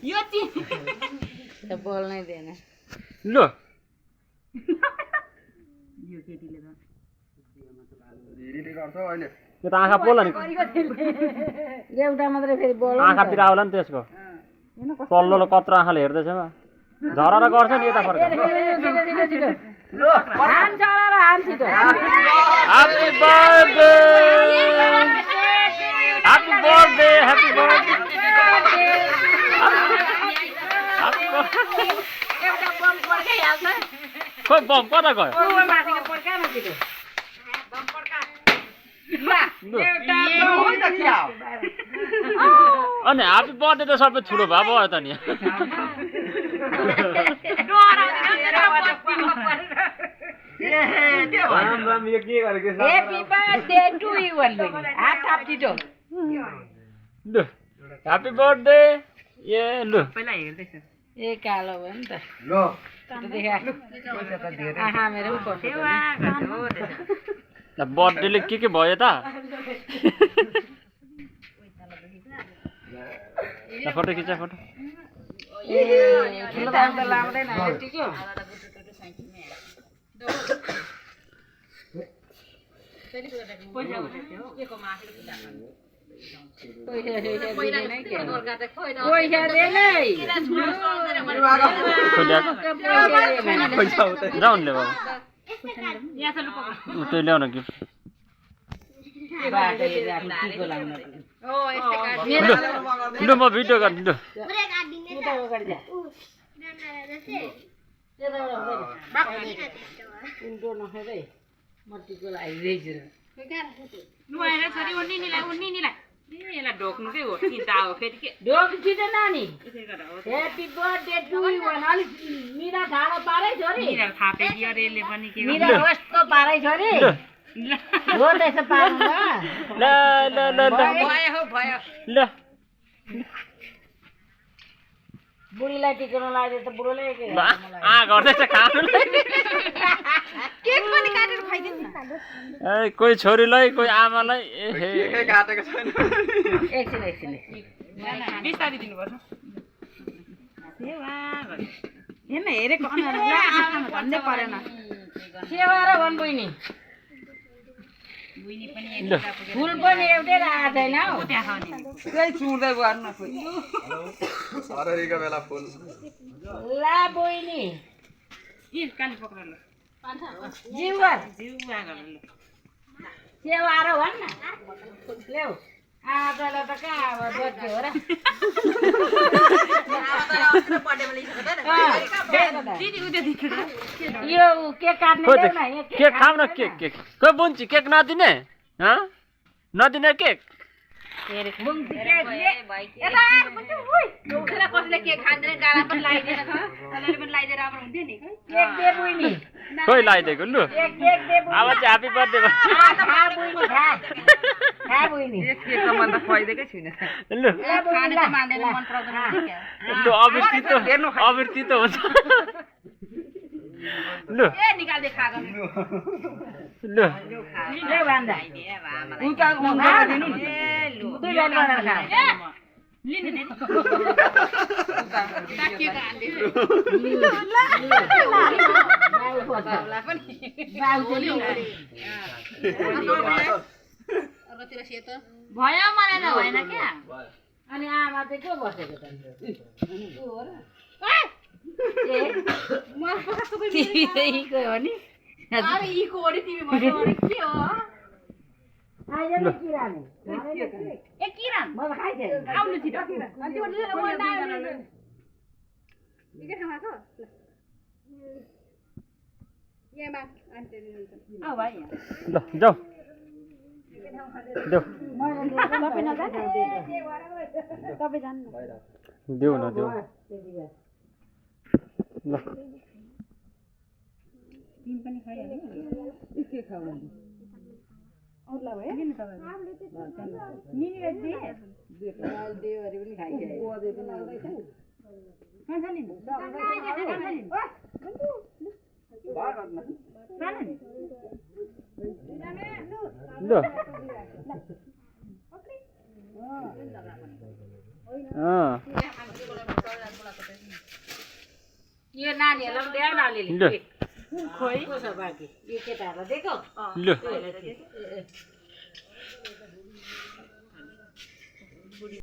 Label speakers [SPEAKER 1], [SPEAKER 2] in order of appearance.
[SPEAKER 1] यो त बोल्नै दिएन
[SPEAKER 2] ल
[SPEAKER 1] यो केटीले त
[SPEAKER 2] यो त आँखा पोल्ला नि
[SPEAKER 1] एउटा मात्रै फेरि बोल
[SPEAKER 2] आँखातिर आउला नि त्यसको तल्लो कत्रो आँखाले हेर्दैछ झरर गर्छ नि यता फर्क
[SPEAKER 1] हान चला र हान छिटो
[SPEAKER 2] happy birthday happy birthday happy birthday
[SPEAKER 1] एउटा बम पड्काइहाल्छ
[SPEAKER 2] खोइ बम कता गयो
[SPEAKER 1] माथिको पड्का न छिटो बम पड्का
[SPEAKER 2] अनि ह्यापी बर्थडे त सबै ठुलो भए भयो त नि
[SPEAKER 1] Happy birthday to you, Alvin. Happy छिटो
[SPEAKER 2] लु ह्यापी बर्थडे ए लु
[SPEAKER 1] पहिला हेर्दैछ ए कालो भयो नि त ल देखा आहा मेरो सेवा गर्नु
[SPEAKER 2] बर्थडेले के भयो त फोटो खिचा फोटो
[SPEAKER 1] ए ठुलो दाम त लाग्दैन यतिको पैसा
[SPEAKER 2] जाउनले बाबा त्यो ल्याउन गिफ्ट लु म भिडियो गर्छु
[SPEAKER 1] ढोक्नुकै हो चिन्ता हो फेरि के ढोक छिटो नानी ह्यापी बर्थडे टु यु अलिक मिरा ढाडो पारै छोरी मिरा थापे दियो रे ले पनि के मिरा कस्तो पारै छोरी हो त्यसो पार्नु
[SPEAKER 2] ल ल ल ल
[SPEAKER 1] भयो हो भयो
[SPEAKER 2] ल
[SPEAKER 1] बुढीलाई टिकाउन लाग्यो त बुढोले के
[SPEAKER 2] गर्दैछ खानुलाई
[SPEAKER 1] केक पनि काटेर खाइदिनु न
[SPEAKER 2] ए कोही छोरीलाई कोही आमालाई
[SPEAKER 3] केकै काटेको छैन
[SPEAKER 1] एकछिन बिस्तारै दिनुपर्छ सेवा गरे हेर्न हेरेको अनुहार आँखामा भन्दै परेन सेवा र भन बहिनी फुल पनि एउटै राखेको छैन हौ कोही चुड्दै गर्नु खोइ
[SPEAKER 3] सररीको बेला फुल
[SPEAKER 1] ला बहिनी काली पक्रेर जिउवा सेवा र भन् न ल्याउ आजलाई त कहाँ अब बच्चे हो र यो केक काट्ने
[SPEAKER 2] केक खाऊ न केक केक कोही बुन्ची केक नदिने नदिने केक
[SPEAKER 1] कसले केक खाँदैन गाला पनि लगाइदिएर पनि लगाइदिएर राम्रो हुन्थ्यो नि केक दे बुइनी
[SPEAKER 2] खोइ लगाइदिएको लु
[SPEAKER 1] केक दे
[SPEAKER 2] अब चाहिँ ह्यापी बर्थडे
[SPEAKER 1] खा बुइनी केक त मन त खुवाइदिएकै छुइनँ
[SPEAKER 2] लु
[SPEAKER 1] खाने त मान्दैन मन पराउँदैन
[SPEAKER 2] लु अबिर तितो हुन्छ लु
[SPEAKER 1] ए निकाल्दै खा गर्नु
[SPEAKER 2] लु
[SPEAKER 1] ले भन्दा उता उता दिनु नि ए लु दुई लाइन बनाएर खा लिनु दे ताकिएको हान्दै बाउला पनि बाउले अरूतिर सेतो भयो मलाई त भएन क्या अनि आमा चाहिँ के बसेको त हो र ए म कस्तो तिमी हो नि अरे इको हो नि तिमी भन्नु के हो आइले नि किरानी ए किरान म खाइथे आउनु छिटो अनि त्यो लिएर म नायो के खाएको येमा आन्टी हुन्छ आ भाइ
[SPEAKER 2] ल जाऊ देऊ
[SPEAKER 1] तपाईँ नजाने तपाईँ जान्नु
[SPEAKER 2] देऊ न देऊ ल
[SPEAKER 1] तिमी पनि खाइहाल्यो के खाऊ अरूलाई भयो नि तपाईँले मिनीले दे अरे पनि खाइहाल्यो खान्छ नि
[SPEAKER 2] ल
[SPEAKER 1] यो नानीहरूलाई पनि ल्याऊ न अलिअलि
[SPEAKER 2] ल
[SPEAKER 1] खोइ को छ बाँकी यो केटाहरूलाई दिएको
[SPEAKER 2] ल
[SPEAKER 1] ए